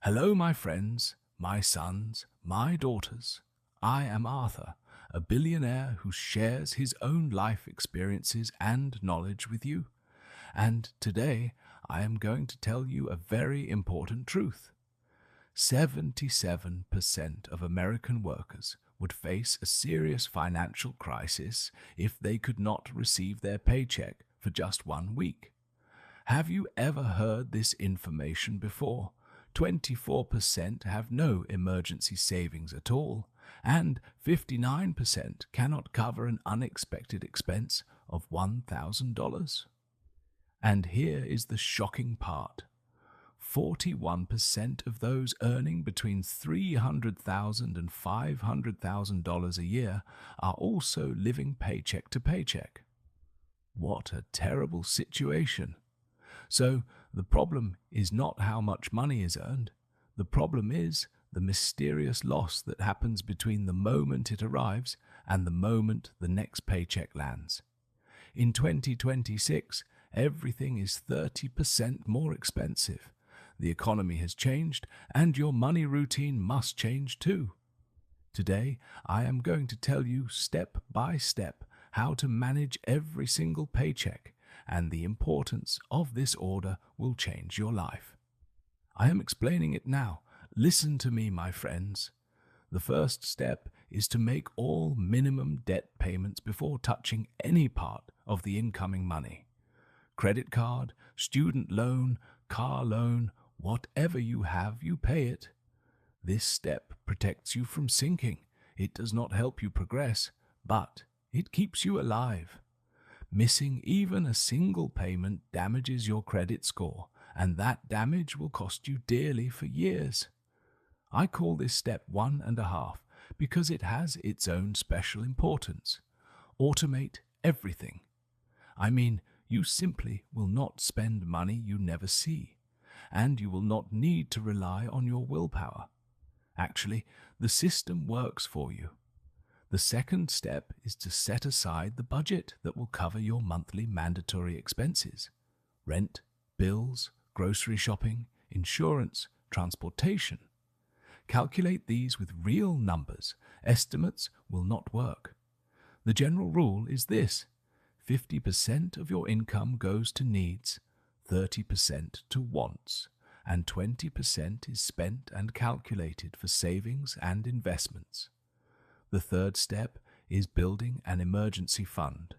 Hello, my friends, my sons, my daughters. I am Arthur, a billionaire who shares his own life experiences and knowledge with you. And today I am going to tell you a very important truth. 77% of American workers would face a serious financial crisis if they could not receive their paycheck for just 1 week. Have you ever heard this information before? 24% have no emergency savings at all, and 59% cannot cover an unexpected expense of $1,000. And here is the shocking part. 41% of those earning between $300,000 and $500,000 a year are also living paycheck to paycheck. What a terrible situation. So, the problem is not how much money is earned. The problem is the mysterious loss that happens between the moment it arrives and the moment the next paycheck lands. In 2026, everything is 30% more expensive. The economy has changed, and your money routine must change too. Today, I am going to tell you step by step how to manage every single paycheck, and the importance of this order will change your life. I am explaining it now. Listen to me, my friends. The first step is to make all minimum debt payments before touching any part of the incoming money. Credit card, student loan, car loan, whatever you have, you pay it. This step protects you from sinking. It does not help you progress, but it keeps you alive. Missing even a single payment damages your credit score, and that damage will cost you dearly for years. I call this step 1.5 because it has its own special importance. Automate everything. I mean, you simply will not spend money you never see, and you will not need to rely on your willpower. Actually, the system works for you. The second step is to set aside the budget that will cover your monthly mandatory expenses: rent, bills, grocery shopping, insurance, transportation. Calculate these with real numbers. Estimates will not work. The general rule is this: 50% of your income goes to needs, 30% to wants, and 20% is spent and calculated for savings and investments. The third step is building an emergency fund.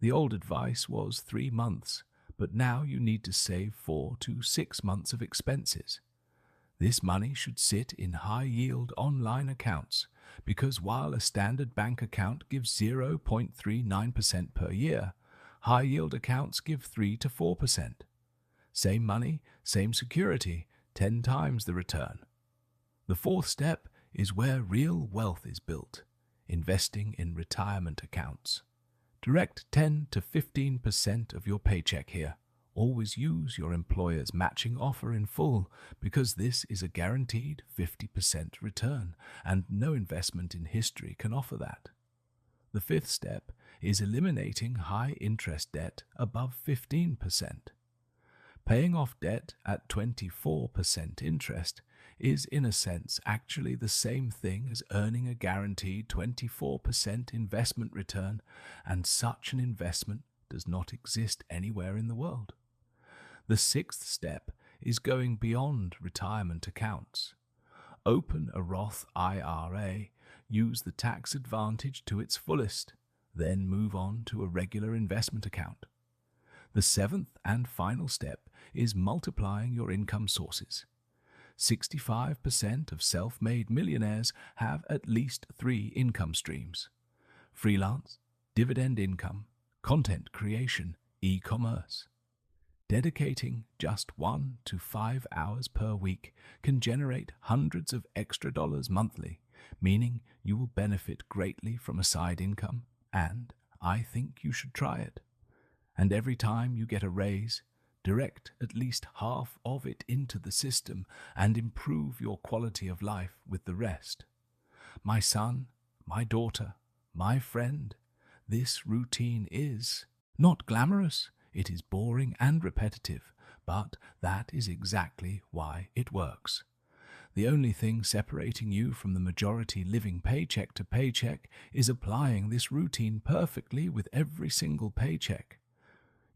The old advice was 3 months, but now you need to save 4 to 6 months of expenses. This money should sit in high-yield online accounts, because while a standard bank account gives 0.39% per year, high-yield accounts give 3 to 4%. Same money, same security, 10 times the return. The fourth step is where real wealth is built: investing in retirement accounts. Direct 10 to 15% of your paycheck here. Always use your employer's matching offer in full, because this is a guaranteed 50% return, and no investment in history can offer that. The fifth step is eliminating high-interest debt above 15%. Paying off debt at 24% interest is, in a sense, actually the same thing as earning a guaranteed 24% investment return, and such an investment does not exist anywhere in the world. The sixth step is going beyond retirement accounts. Open a Roth IRA, use the tax advantage to its fullest, then move on to a regular investment account. The seventh and final step is multiplying your income sources. 65% of self-made millionaires have at least 3 income streams: freelance, dividend income, content creation, e-commerce. Dedicating just 1 to 5 hours per week can generate hundreds of extra dollars monthly, meaning you will benefit greatly from a side income, and I think you should try it. And every time you get a raise, direct at least half of it into the system and improve your quality of life with the rest. My son, my daughter, my friend, this routine is not glamorous. It is boring and repetitive, but that is exactly why it works. The only thing separating you from the majority living paycheck to paycheck is applying this routine perfectly with every single paycheck.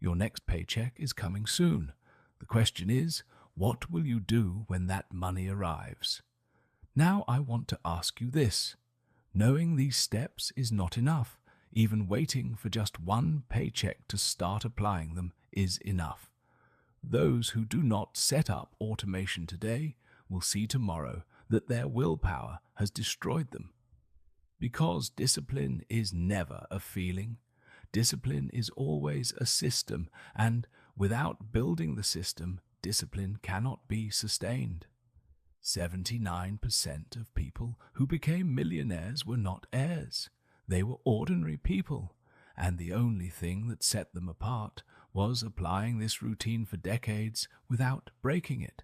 Your next paycheck is coming soon. The question is, what will you do when that money arrives? Now I want to ask you this. Knowing these steps is not enough. Even waiting for just one paycheck to start applying them is enough. Those who do not set up automation today will see tomorrow that their willpower has destroyed them. Because discipline is never a feeling, discipline is always a system, and without building the system, discipline cannot be sustained. 79% of people who became millionaires were not heirs. They were ordinary people, and the only thing that set them apart was applying this routine for decades without breaking it.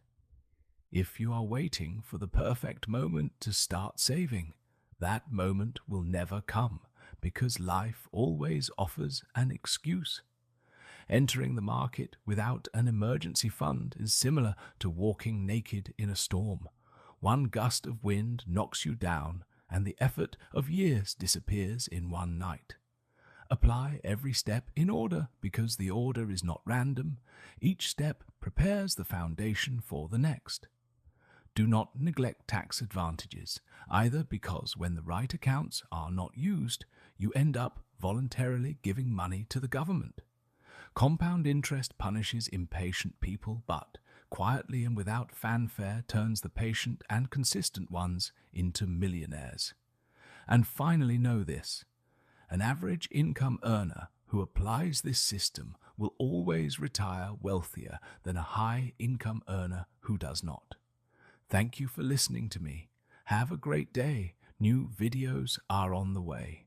If you are waiting for the perfect moment to start saving, that moment will never come because life always offers an excuse. Entering the market without an emergency fund is similar to walking naked in a storm. One gust of wind knocks you down, and the effort of years disappears in one night. Apply every step in order because the order is not random. Each step prepares the foundation for the next. Do not neglect tax advantages, either because when the right accounts are not used, you end up voluntarily giving money to the government. Compound interest punishes impatient people, but quietly and without fanfare turns the patient and consistent ones into millionaires. And finally know this, an average income earner who applies this system will always retire wealthier than a high income earner who does not. Thank you for listening to me. Have a great day. New videos are on the way.